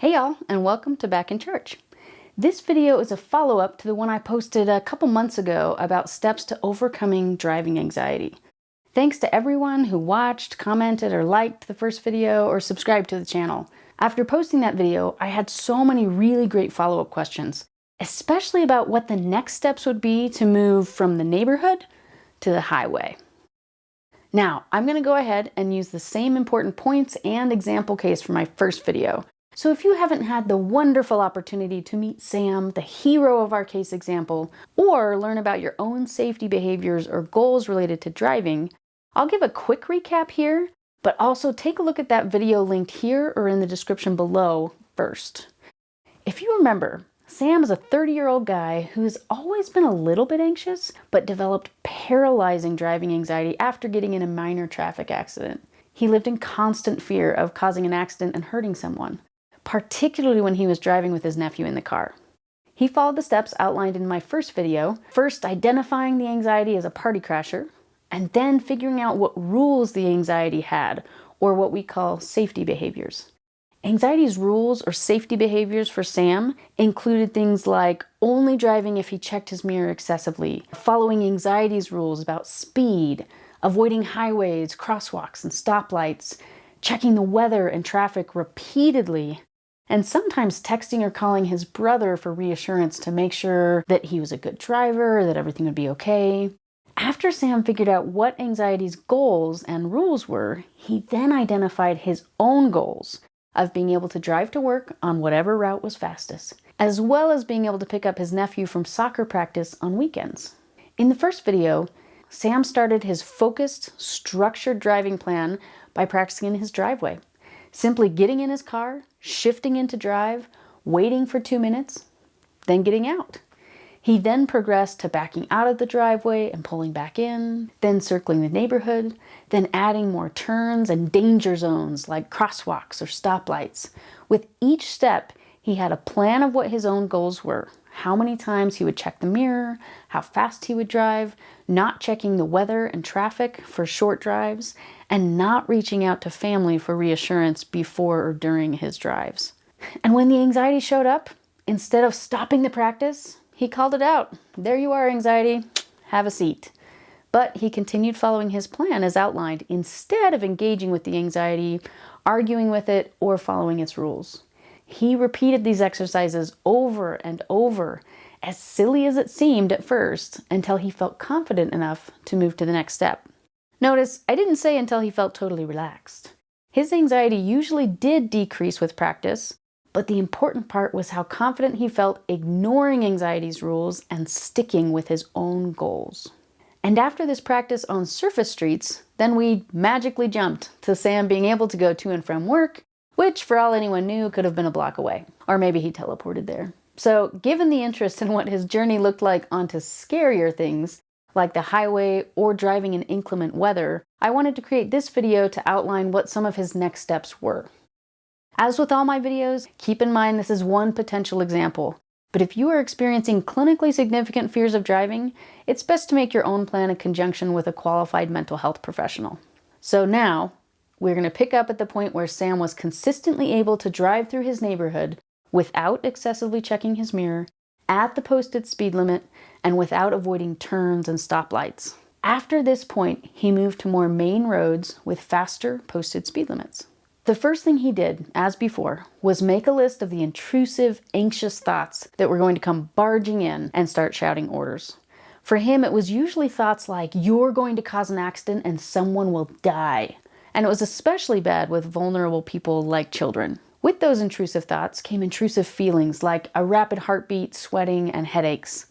Hey y'all, and welcome to Back in Church. This video is a follow-up to the one I posted a couple months ago about steps to overcoming driving anxiety. Thanks to everyone who watched, commented, or liked the first video or subscribed to the channel. After posting that video, I had so many really great follow-up questions, especially about what the next steps would be to move from the neighborhood to the highway. Now, I'm going to go ahead and use the same important points and example case from my first video. So if you haven't had the wonderful opportunity to meet Sam, the hero of our case example, or learn about your own safety behaviors or goals related to driving, I'll give a quick recap here, but also take a look at that video linked here or in the description below first. If you remember, Sam is a 30-year-old guy who's always been a little bit anxious, but developed paralyzing driving anxiety after getting in a minor traffic accident. He lived in constant fear of causing an accident and hurting someone, particularly when he was driving with his nephew in the car. He followed the steps outlined in my first video, first identifying the anxiety as a party crasher, and then figuring out what rules the anxiety had, or what we call safety behaviors. Anxiety's rules or safety behaviors for Sam included things like only driving if he checked his mirror excessively, following anxiety's rules about speed, avoiding highways, crosswalks, and stoplights, checking the weather and traffic repeatedly, and sometimes texting or calling his brother for reassurance to make sure that he was a good driver, that everything would be okay. After Sam figured out what anxiety's goals and rules were, he then identified his own goals of being able to drive to work on whatever route was fastest, as well as being able to pick up his nephew from soccer practice on weekends. In the first video, Sam started his focused, structured driving plan by practicing in his driveway. Simply getting in his car, shifting into drive, waiting for 2 minutes, then getting out. He then progressed to backing out of the driveway and pulling back in, then circling the neighborhood, then adding more turns and danger zones like crosswalks or stoplights. With each step, he had a plan of what his own goals were, how many times he would check the mirror, how fast he would drive, not checking the weather and traffic for short drives, and not reaching out to family for reassurance before or during his drives. And when the anxiety showed up, instead of stopping the practice, he called it out. There you are, anxiety. Have a seat. But he continued following his plan as outlined instead of engaging with the anxiety, arguing with it, or following its rules. He repeated these exercises over and over, as silly as it seemed at first, until he felt confident enough to move to the next step. Notice, I didn't say until he felt totally relaxed. His anxiety usually did decrease with practice, but the important part was how confident he felt ignoring anxiety's rules and sticking with his own goals. And after this practice on surface streets, then we magically jumped to Sam being able to go to and from work, which for all anyone knew could have been a block away. Or maybe he teleported there. So given the interest in what his journey looked like onto scarier things, like the highway or driving in inclement weather, I wanted to create this video to outline what some of his next steps were. As with all my videos, keep in mind this is one potential example, but if you are experiencing clinically significant fears of driving, it's best to make your own plan in conjunction with a qualified mental health professional. So now, we're going to pick up at the point where Sam was consistently able to drive through his neighborhood without excessively checking his mirror, at the posted speed limit, and without avoiding turns and stoplights. After this point, he moved to more main roads with faster posted speed limits. The first thing he did, as before, was make a list of the intrusive, anxious thoughts that were going to come barging in and start shouting orders. For him, it was usually thoughts like, "You're going to cause an accident and someone will die." And it was especially bad with vulnerable people like children. With those intrusive thoughts came intrusive feelings like a rapid heartbeat, sweating, and headaches.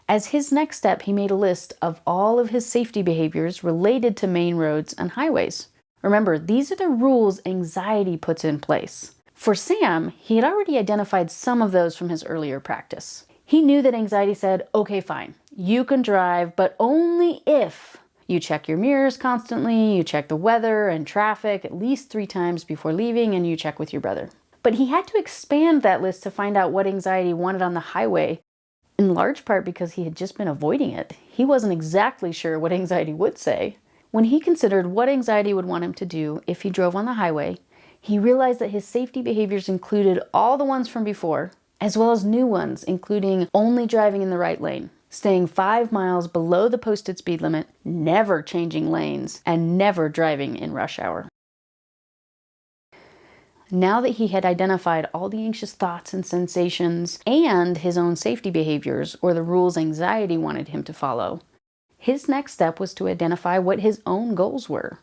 As his next step, he made a list of all of his safety behaviors related to main roads and highways. Remember, these are the rules anxiety puts in place. For Sam, he had already identified some of those from his earlier practice. He knew that anxiety said, okay, fine, you can drive, but only if you check your mirrors constantly, you check the weather and traffic at least 3 times before leaving, and you check with your brother. But he had to expand that list to find out what anxiety wanted on the highway, in large part because he had just been avoiding it. He wasn't exactly sure what anxiety would say. When he considered what anxiety would want him to do if he drove on the highway, He realized that his safety behaviors included all the ones from before, as well as new ones, including only driving in the right lane, staying 5 miles below the posted speed limit, never changing lanes, and never driving in rush hour. Now that he had identified all the anxious thoughts and sensations and his own safety behaviors, or the rules anxiety wanted him to follow, his next step was to identify what his own goals were.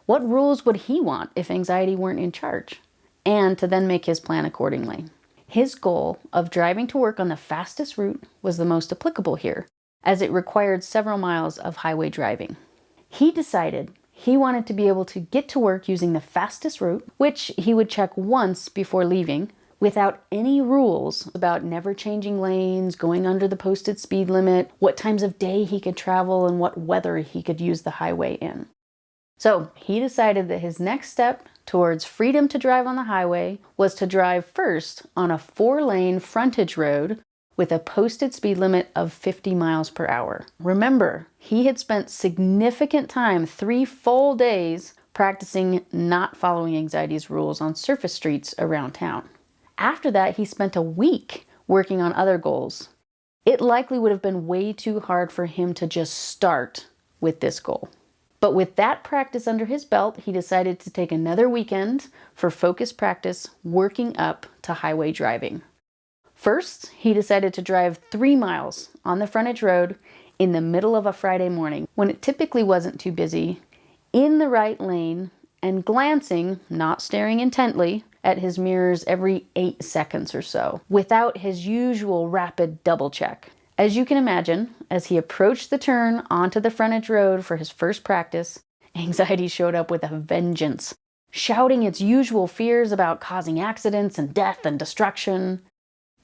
What rules would he want if anxiety weren't in charge? And to then make his plan accordingly. His goal of driving to work on the fastest route was the most applicable here, as it required several miles of highway driving. He decided he wanted to be able to get to work using the fastest route, which he would check once before leaving, without any rules about never changing lanes, going under the posted speed limit, what times of day he could travel, and what weather he could use the highway in. So he decided that his next step towards freedom to drive on the highway was to drive first on a 4-lane frontage road with a posted speed limit of 50 miles per hour. Remember, he had spent significant time, 3 full days, practicing not following anxiety's rules on surface streets around town. After that, he spent a week working on other goals. It likely would have been way too hard for him to just start with this goal. But with that practice under his belt, he decided to take another weekend for focused practice working up to highway driving. First, he decided to drive 3 miles on the frontage road in the middle of a Friday morning, when it typically wasn't too busy, in the right lane, and glancing, not staring intently, at his mirrors every 8 seconds or so, without his usual rapid double check. As you can imagine, as he approached the turn onto the frontage road for his first practice, anxiety showed up with a vengeance, shouting its usual fears about causing accidents and death and destruction.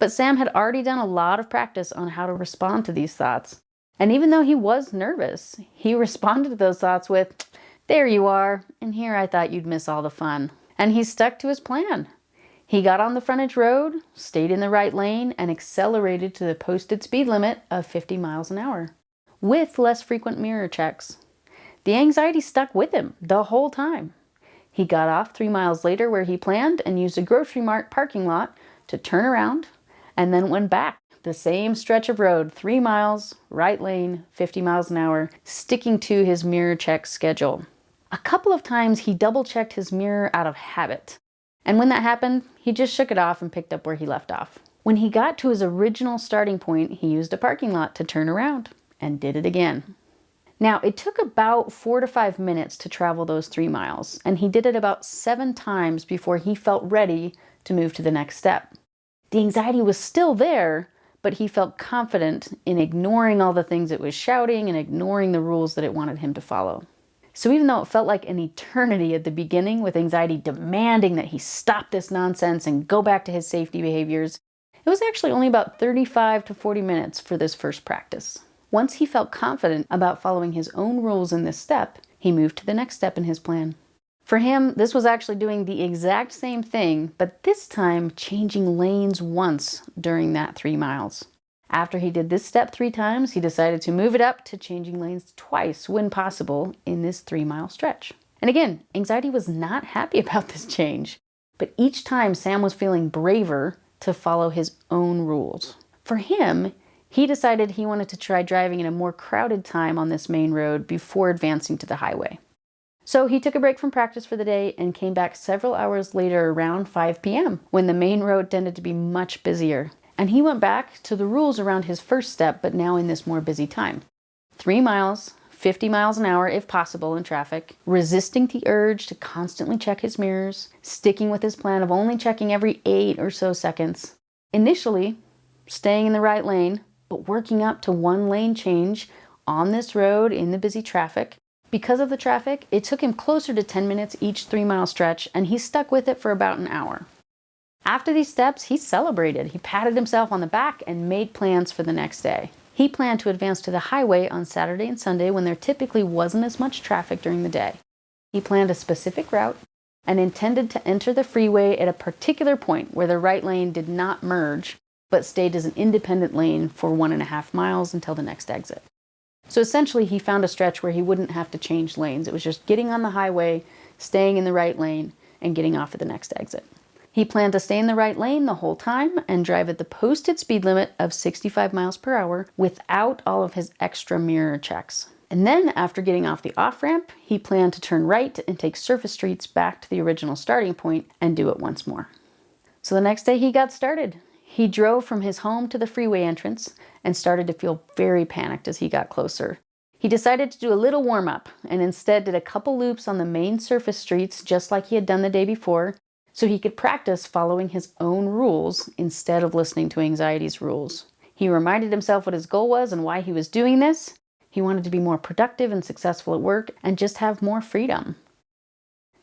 But Sam had already done a lot of practice on how to respond to these thoughts. And even though he was nervous, he responded to those thoughts with, "There you are, and here I thought you'd miss all the fun." And he stuck to his plan. He got on the frontage road, stayed in the right lane, and accelerated to the posted speed limit of 50 miles an hour, with less frequent mirror checks. The anxiety stuck with him the whole time. He got off 3 miles later where he planned and used a grocery mart parking lot to turn around, and then went back the same stretch of road, 3 miles, right lane, 50 miles an hour, sticking to his mirror check schedule. A couple of times he double-checked his mirror out of habit. And when that happened, he just shook it off and picked up where he left off. When he got to his original starting point, he used a parking lot to turn around and did it again. Now, it took about 4 to 5 minutes to travel those 3 miles, and he did it about 7 times before he felt ready to move to the next step. The anxiety was still there, but he felt confident in ignoring all the things it was shouting and ignoring the rules that it wanted him to follow. So even though it felt like an eternity at the beginning, with anxiety demanding that he stop this nonsense and go back to his safety behaviors, it was actually only about 35 to 40 minutes for this first practice. Once he felt confident about following his own rules in this step, he moved to the next step in his plan. For him, this was actually doing the exact same thing, but this time changing lanes once during that 3 miles. After he did this step 3 times, he decided to move it up to changing lanes twice when possible in this 3-mile stretch. And again, anxiety was not happy about this change, but each time Sam was feeling braver to follow his own rules. For him, he decided he wanted to try driving in a more crowded time on this main road before advancing to the highway. So he took a break from practice for the day and came back several hours later around 5 p.m. when the main road tended to be much busier. And he went back to the rules around his first step, but now in this more busy time. 3 miles, 50 miles an hour if possible in traffic, resisting the urge to constantly check his mirrors, sticking with his plan of only checking every 8 or so seconds. Initially, staying in the right lane, but working up to 1 lane change on this road in the busy traffic. Because of the traffic, it took him closer to 10 minutes each 3-mile stretch, and he stuck with it for about an hour. After these steps, he celebrated. He patted himself on the back and made plans for the next day. He planned to advance to the highway on Saturday and Sunday when there typically wasn't as much traffic during the day. He planned a specific route and intended to enter the freeway at a particular point where the right lane did not merge, but stayed as an independent lane for 1.5 miles until the next exit. So essentially, he found a stretch where he wouldn't have to change lanes. It was just getting on the highway, staying in the right lane, and getting off at the next exit. He planned to stay in the right lane the whole time and drive at the posted speed limit of 65 miles per hour without all of his extra mirror checks. And then, after getting off the off-ramp, he planned to turn right and take surface streets back to the original starting point and do it once more. So the next day he got started. He drove from his home to the freeway entrance and started to feel very panicked as he got closer. He decided to do a little warm-up and instead did a couple loops on the main surface streets just like he had done the day before, so he could practice following his own rules instead of listening to anxiety's rules. He reminded himself what his goal was and why he was doing this. He wanted to be more productive and successful at work and just have more freedom.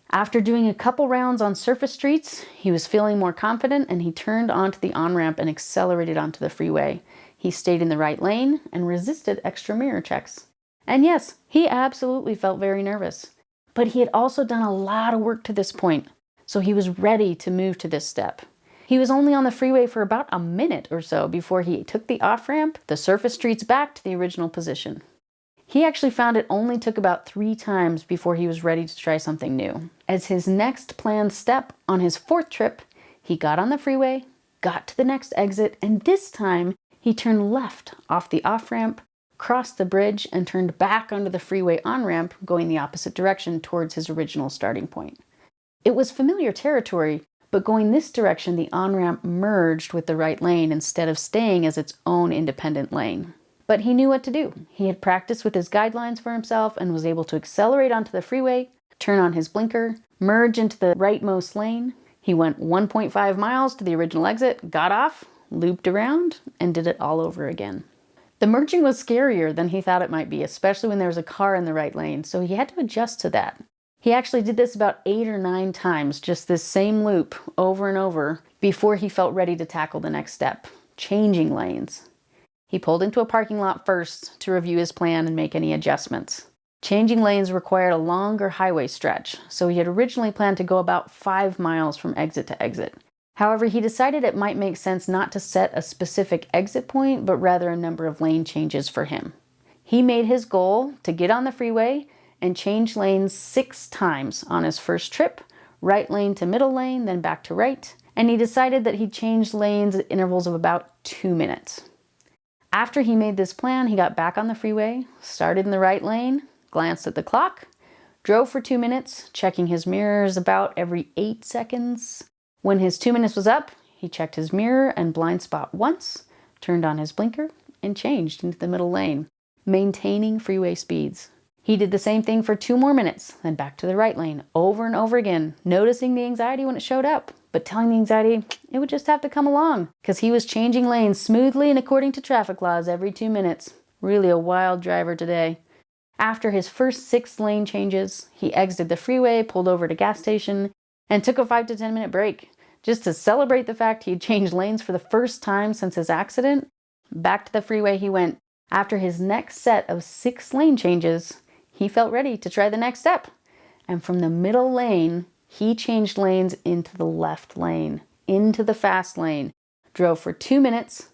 After doing a couple rounds on surface streets, he was feeling more confident and he turned onto the on-ramp and accelerated onto the freeway. He stayed in the right lane and resisted extra mirror checks. And yes, he absolutely felt very nervous. But he had also done a lot of work to this point, so he was ready to move to this step. He was only on the freeway for about a minute or so before he took the off-ramp, the surface streets back to the original position. He actually found it only took about 3 times before he was ready to try something new. As his next planned step on his 4th trip, he got on the freeway, got to the next exit, and this time he turned left off the off-ramp, crossed the bridge, and turned back onto the freeway on-ramp, going the opposite direction towards his original starting point. It was familiar territory, but going this direction, the on-ramp merged with the right lane instead of staying as its own independent lane. But he knew what to do. He had practiced with his guidelines for himself and was able to accelerate onto the freeway, turn on his blinker, merge into the rightmost lane. He went 1.5 miles to the original exit, got off, looped around, and did it all over again. The merging was scarier than he thought it might be, especially when there was a car in the right lane, so he had to adjust to that. He actually did this about 8 or 9 times, just this same loop over and over, before he felt ready to tackle the next step, changing lanes. He pulled into a parking lot first to review his plan and make any adjustments. Changing lanes required a longer highway stretch, so he had originally planned to go about 5 miles from exit to exit. However, he decided it might make sense not to set a specific exit point, but rather a number of lane changes for him. He made his goal to get on the freeway and change lanes 6 times on his first trip, right lane to middle lane, then back to right, and he decided that he'd change lanes at intervals of about 2 minutes. After he made this plan, he got back on the freeway, started in the right lane, glanced at the clock, drove for 2 minutes, checking his mirrors about every 8 seconds. When his 2 minutes was up, he checked his mirror and blind spot once, turned on his blinker, and changed into the middle lane, maintaining freeway speeds. He did the same thing for 2 more minutes, then back to the right lane, over and over again, noticing the anxiety when it showed up, but telling the anxiety it would just have to come along, because he was changing lanes smoothly and according to traffic laws every 2 minutes. Really a wild driver today. After his first 6 lane changes, he exited the freeway, pulled over at a gas station, and took a 5 to 10 minute break, just to celebrate the fact he had changed lanes for the first time since his accident. Back to the freeway he went. After his next set of 6 lane changes, he felt ready to try the next step. And from the middle lane, he changed lanes into the left lane, into the fast lane, drove for 2 minutes,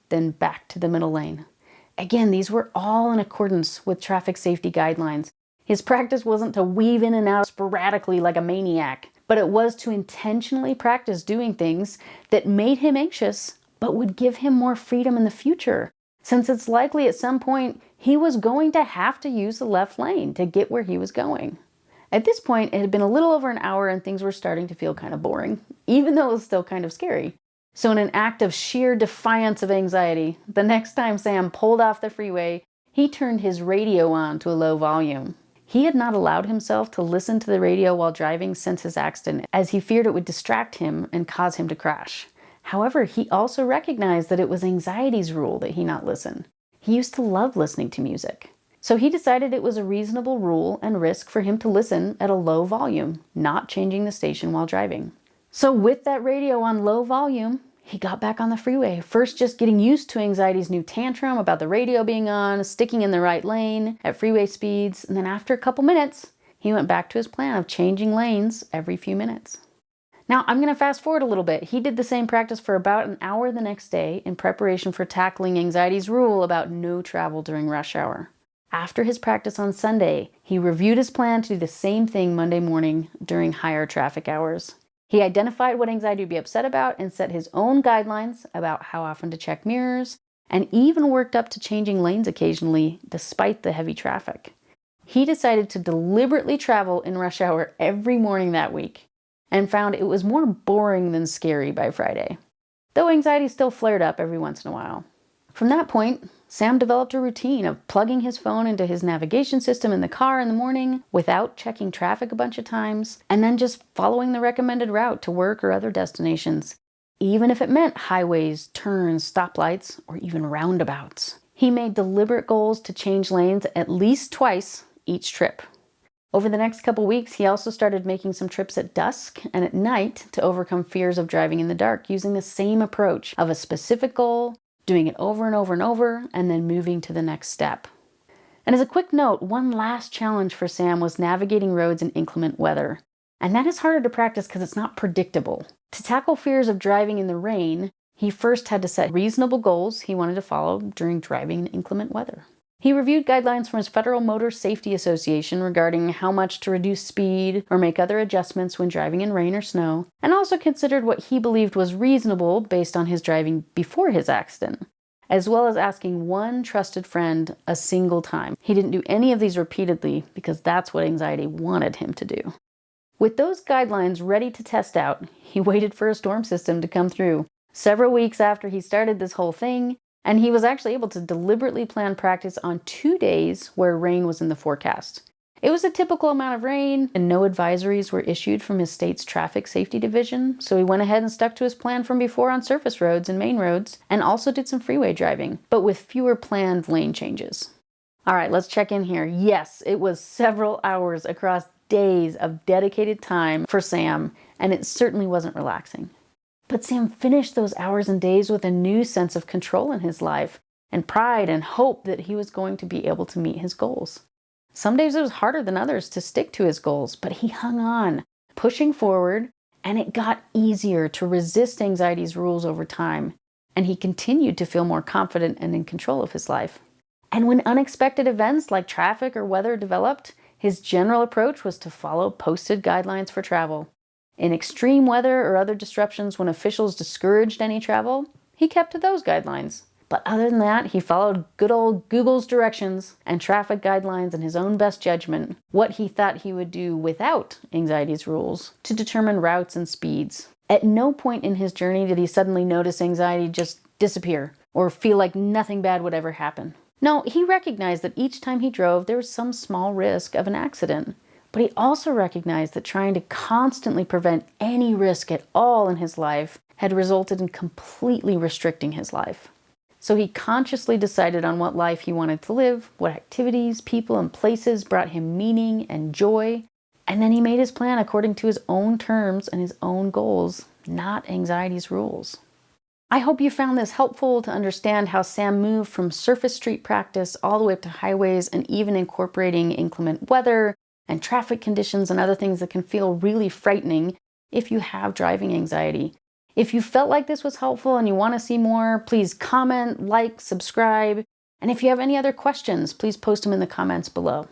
then back to the middle lane. Again, these were all in accordance with traffic safety guidelines. His practice wasn't to weave in and out sporadically like a maniac, but it was to intentionally practice doing things that made him anxious, but would give him more freedom in the future, since it's likely at some point he was going to have to use the left lane to get where he was going. At this point, it had been a little over an hour and things were starting to feel kind of boring, even though it was still kind of scary. So in an act of sheer defiance of anxiety, the next time Sam pulled off the freeway, he turned his radio on to a low volume. He had not allowed himself to listen to the radio while driving since his accident, as he feared it would distract him and cause him to crash. However, he also recognized that it was anxiety's rule that he not listen. He used to love listening to music. So he decided it was a reasonable rule and risk for him to listen at a low volume, not changing the station while driving. So with that radio on low volume, he got back on the freeway, first just getting used to anxiety's new tantrum about the radio being on, sticking in the right lane at freeway speeds, and then after a couple minutes, he went back to his plan of changing lanes every few minutes. Now, I'm going to fast forward a little bit. He did the same practice for about an hour the next day in preparation for tackling anxiety's rule about no travel during rush hour. After his practice on Sunday, he reviewed his plan to do the same thing Monday morning during higher traffic hours. He identified what anxiety would be upset about and set his own guidelines about how often to check mirrors, and even worked up to changing lanes occasionally despite the heavy traffic. He decided to deliberately travel in rush hour every morning that week and found it was more boring than scary by Friday, though anxiety still flared up every once in a while. From that point, Sam developed a routine of plugging his phone into his navigation system in the car in the morning without checking traffic a bunch of times, and then just following the recommended route to work or other destinations, even if it meant highways, turns, stoplights, or even roundabouts. He made deliberate goals to change lanes at least twice each trip. Over the next couple weeks, he also started making some trips at dusk and at night to overcome fears of driving in the dark, using the same approach of a specific goal, doing it over and over and over, and then moving to the next step. And as a quick note, one last challenge for Sam was navigating roads in inclement weather. And that is harder to practice because it's not predictable. To tackle fears of driving in the rain, he first had to set reasonable goals he wanted to follow during driving in inclement weather. He reviewed guidelines from his Federal Motor Safety Association regarding how much to reduce speed or make other adjustments when driving in rain or snow, and also considered what he believed was reasonable based on his driving before his accident, as well as asking one trusted friend a single time. He didn't do any of these repeatedly because that's what anxiety wanted him to do. With those guidelines ready to test out, he waited for a storm system to come through. Several weeks after he started this whole thing, and he was actually able to deliberately plan practice on 2 days where rain was in the forecast. It was a typical amount of rain, and no advisories were issued from his state's traffic safety division, so he went ahead and stuck to his plan from before on surface roads and main roads, and also did some freeway driving, but with fewer planned lane changes. All right, let's check in here. Yes, it was several hours across days of dedicated time for Sam, and it certainly wasn't relaxing. But Sam finished those hours and days with a new sense of control in his life, and pride and hope that he was going to be able to meet his goals. Some days it was harder than others to stick to his goals, but he hung on, pushing forward, and it got easier to resist anxiety's rules over time, and he continued to feel more confident and in control of his life. And when unexpected events like traffic or weather developed, his general approach was to follow posted guidelines for travel. In extreme weather or other disruptions when officials discouraged any travel, he kept to those guidelines. But other than that, he followed good old Google's directions and traffic guidelines and his own best judgment, what he thought he would do without anxiety's rules, to determine routes and speeds. At no point in his journey did he suddenly notice anxiety just disappear or feel like nothing bad would ever happen. No, he recognized that each time he drove, there was some small risk of an accident. But he also recognized that trying to constantly prevent any risk at all in his life had resulted in completely restricting his life. So he consciously decided on what life he wanted to live, what activities, people, and places brought him meaning and joy, and then he made his plan according to his own terms and his own goals, not anxiety's rules. I hope you found this helpful to understand how Sam moved from surface street practice all the way up to highways and even incorporating inclement weather and traffic conditions and other things that can feel really frightening if you have driving anxiety. If you felt like this was helpful and you want to see more, please comment, like, subscribe, and if you have any other questions, please post them in the comments below.